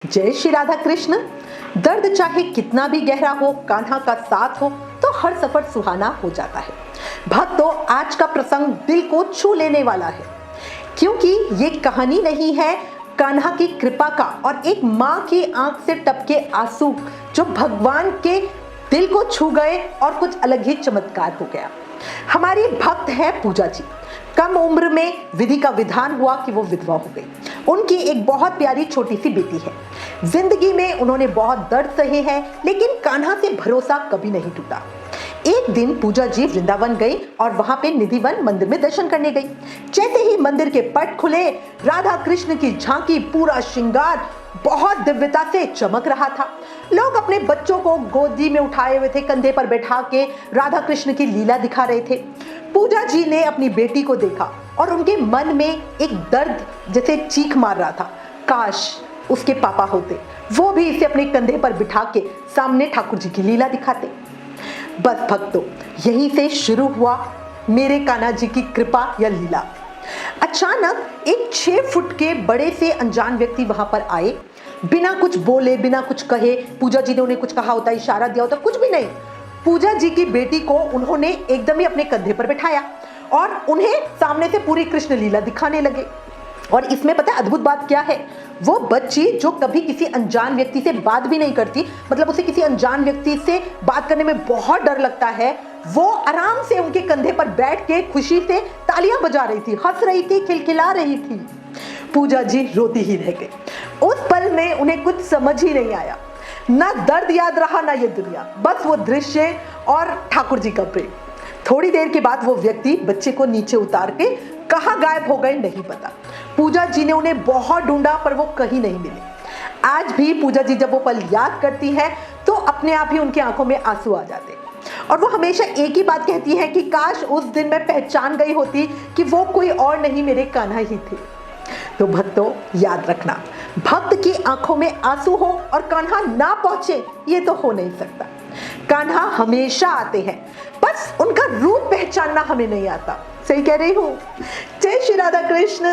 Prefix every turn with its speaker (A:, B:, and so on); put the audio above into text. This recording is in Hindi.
A: जय श्री राधा कृष्ण। दर्द चाहे कितना भी गहरा हो, कान्हा का साथ हो तो हर सफर सुहाना हो जाता है। भक्तों, आज का प्रसंग दिल को छू लेने वाला है, क्योंकि ये कहानी नहीं है कान्हा की कृपा का और एक माँ की आंख से टपके आंसू जो भगवान के दिल को छू गए और कुछ अलग ही चमत्कार हो गया। हमारी भक्त है पूजा जी। कम उम्र में विधि का विधान हुआ कि वो विधवा हो गई। उनकी एक बहुत प्यारी छोटी सी बेटी है। जिंदगी में उन्होंने बहुत दर्द सहे हैं, लेकिन कान्हा से भरोसा कभी नहीं टूटा। एक दिन पूजा जी वृंदावन गई और वहां पे निधिवन मंदिर में दर्शन करने गई। जैसे ही मंदिर के पट खुले, राधा कृष्ण की झांकी, पूरा श्रृंगार बहुत दिव्यता से चमक रहा था। लोग अपने बच्चों को गोदी में उठाए हुए थे, कंधे पर बैठा के राधा कृष्ण की लीला दिखा रहे थे। पूजा जी ने अपनी बेटी को देखा और उनके मन में एक दर्द जैसे चीख मार रहा था। काश उसके पापा होते, वो भी इसे अपने कंधे पर बिठा के सामने ठाकुर जी की लीला दिखाते। बस भक्तों, यहीं से शुरू हुआ मेरे कान्हा जी की कृपा या लीला। अचानक एक 6 फुट के बड़े से अनजान व्यक्ति वहां पर आए। बिना कुछ बोले, बिना कुछ कहे, पूजा जी ने उन्हें कुछ कहा होता, इशारा दिया होता, कुछ भी नहीं। पूजा जी की बेटी को उन्होंने एकदम ही अपने कंधे पर बिठाया और उन्हें सामने से पूरी कृष्ण लीला दिखाने लगे। और इसमें पता है अद्भुत बात क्या है? वो बच्ची जो कभी किसी अनजान व्यक्ति से बात भी नहीं करती, मतलब उसे किसी अनजान व्यक्ति से बात करने में बहुत डर लगता है, वो आराम से उनके कंधे पर बैठ के खुशी से तालियां बजा रही थी, हंस रही थी, खिलखिला रही थी। पूजा जी रोती ही रह गई। उस पल में उन्हें कुछ समझ ही नहीं आया, ना दर्द याद रहा ना ये दुनिया, बस वो दृश्य और ठाकुर जी का प्रेम। थोड़ी देर के बाद वो व्यक्ति बच्चे को नीचे उतार के कहाँ गायब हो गए नहीं पता। पूजा जी ने उन्हें बहुत ढूंढा पर वो कहीं नहीं मिले। आज भी पूजा जी जब वो पल याद करती है तो अपने आप ही उनकी आंखों में आंसू आ जाते और वो हमेशा एक ही बात कहती है कि काश उस दिन मैं पहचान गई होती कि वो कोई और नहीं, मेरे कान्हा ही थे। तो भक्तों, याद रखना, भक्त की आंखों में आंसू हो और कान्हा ना पहुंचे, ये तो हो नहीं सकता। कान्हा हमेशा आते हैं, बस उनका रूप पहचानना हमें नहीं आता। सही कह रही हूँ? जय श्री राधा कृष्ण।